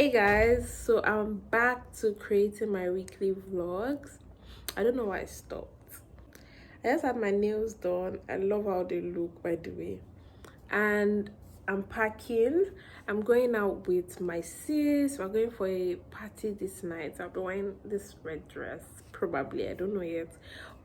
Hey guys, so I'm back to creating my weekly vlogs. I don't know why I stopped. I just had my nails done. I love how they look, by the way. And I'm packing. I'm going out with my sis. We're going for a party this night. I'll be wearing this red dress, probably. I don't know yet.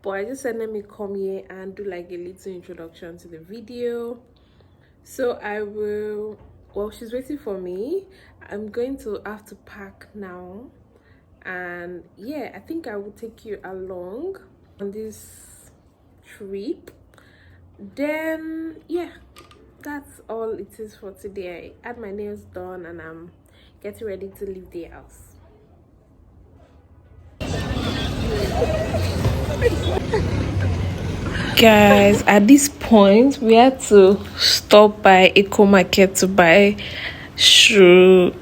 But I just said let me come here and do like a little introduction to the video. So I will, well, she's waiting for me. I'm going to have to pack now, and yeah, I think I will take you along on this trip. Then yeah, that's all it is for today. I had my nails done and I'm getting ready to leave the house. Guys, at this point we had to stop by Eco Market to buy shoe.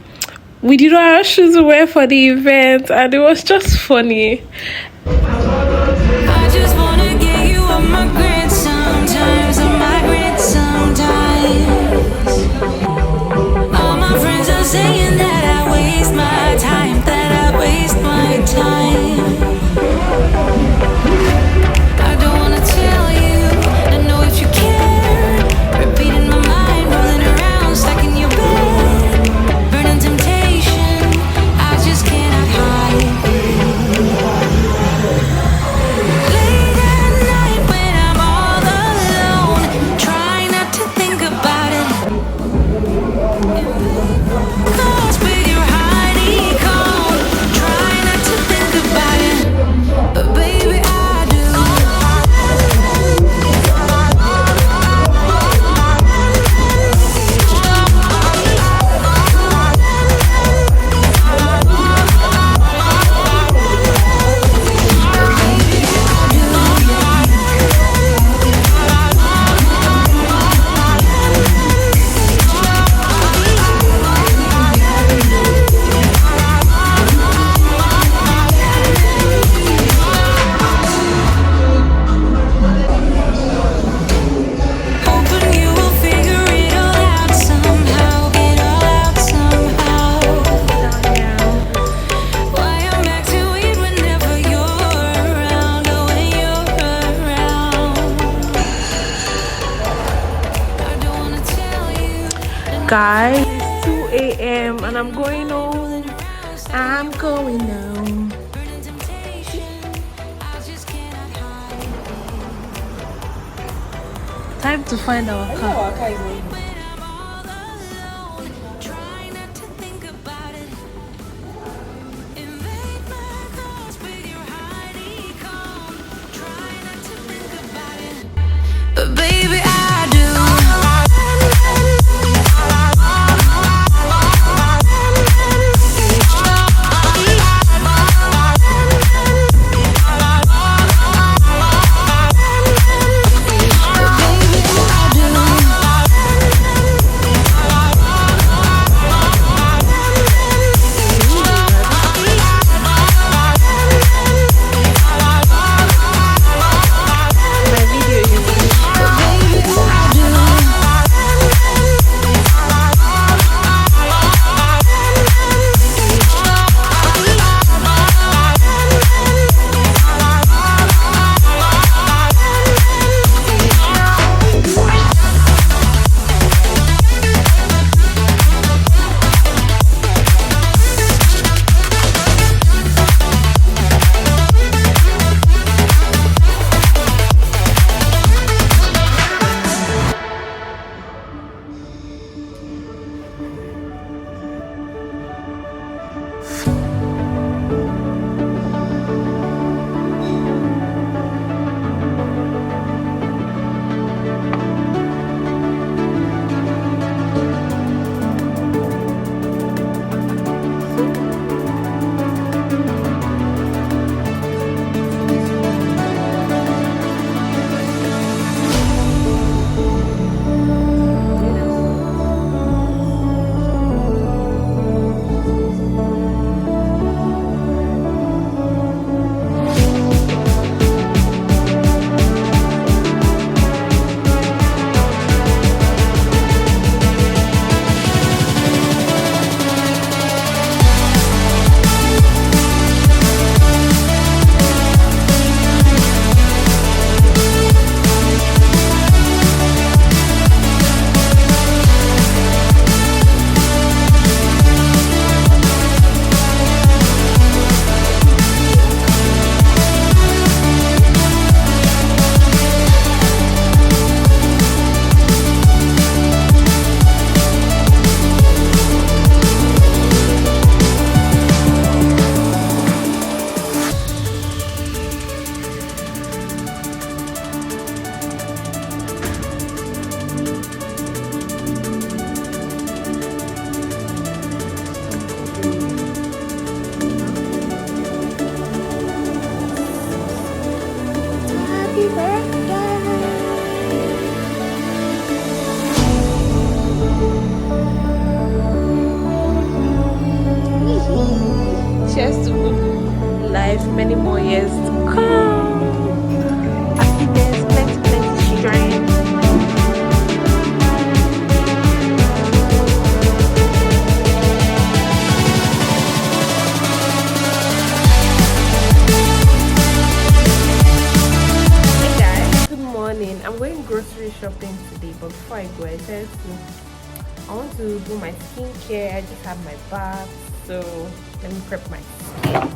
We did not have shoes to wear for the event and it was just funny. I just wanna get you on my grid sometimes, on my grid sometimes. All my friends are saying that I waste my time, that I waste my time. I don't wanna tell you, I know if you care. Repeating my mind, rolling around, stuck in your bed. Burning temptation, I just cannot hide it. Late at night when I'm all alone, try not to think about it. Thoughts with your honeycomb, try not to think about it. But baby, I do. Hoping you will figure it all out somehow, get all out somehow. Why I'm acting weird whenever you're around, oh when you're around. I don't wanna tell you. Guys, it's 2 a.m. and I'm going home. I'm going home. Burning temptation, I just cannot hide. Time to find our car. When I'm all alone, try not to think about it. Invade my thoughts with your honeycomb, try not to think about it. But baby, I do. Baby, I do. Cheers to good life, many more years to come. Happiness, plenty, plenty children. Hey guys, good morning. I'm going grocery shopping today, but before I go, I want to do my skincare. I just had my bath, so let me prep my skin.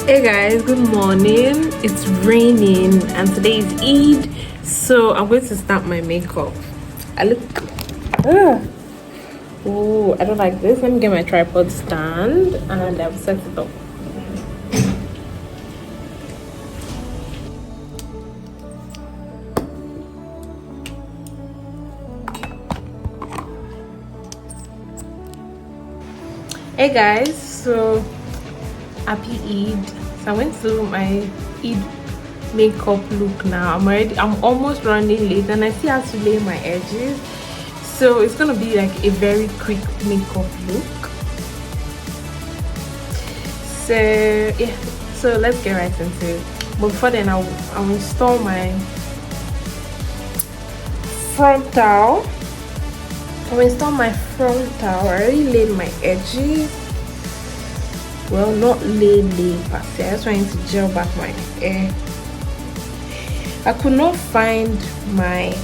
Hey guys, good morning. It's raining and today is Eid, so I'm going to start my makeup. I look oh, I don't like this. Let me get my tripod stand and I'll set it up. Hey guys, so happy Eid. So I went to my Eid makeup look now. I'm almost running late and I still have to lay my edges, so it's gonna be like a very quick makeup look. So yeah, so let's get right into it. But before then, I'll install my frontal. I'll install my frontal. I already laid my edges. Well, not lay per se. I just wanted to gel back my hair. I could not find my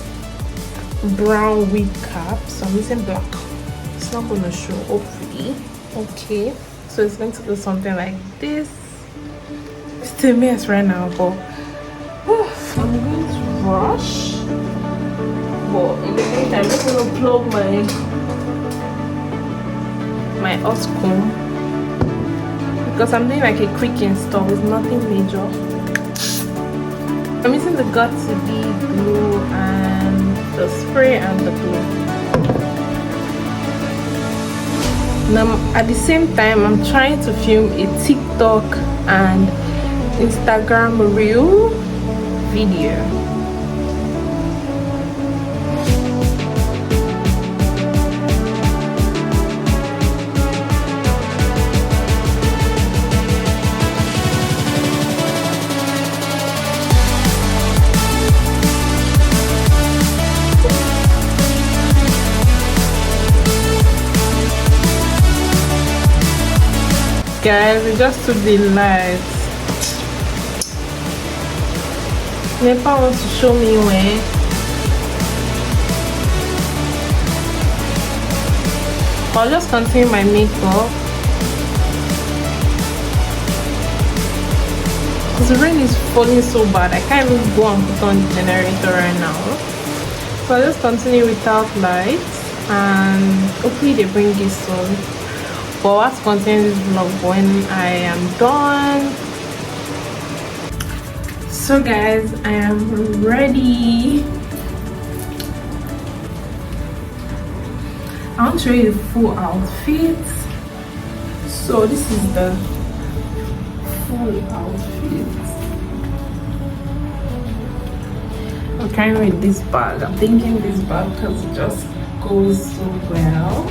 brown wig cap, so I'm using black. It's not gonna show, hopefully. Okay, so it's going to look something like this. It's still a mess right now, but I'm going to brush. But in the meantime, I'm just gonna plug my hot comb, because I'm doing like a quick install. It's nothing major. I'm using the Got to Be glue and the spray and the glue. Now at the same time, I'm trying to film a TikTok and Instagram reel video. Guys, we just took the lights. Nepa wants to show me where. I'll just continue my makeup. Because the rain is falling so bad, I can't even go and put on the generator right now. So I'll just continue without lights. and hopefully they bring it soon. But what's content this vlog when I am done. So guys, I am ready. I want to show you the full outfit. So this is the full outfit. I'm trying with this bag. I'm thinking this bag because it just goes so well.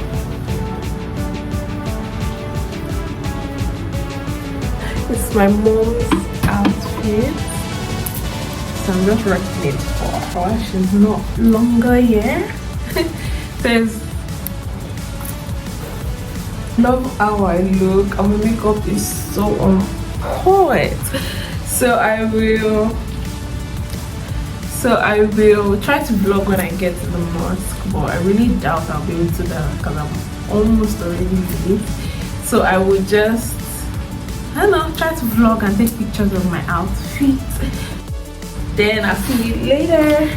It's my mom's outfit. So I'm just rocking it for her. She's not longer here. Says, love how I look, and my makeup is so on point. So I will try to vlog when I get to the mosque, but I really doubt I'll be able to do that because I'm almost already late. So I will just, I don't know, try to vlog and take pictures of my outfit. Then I'll see you later.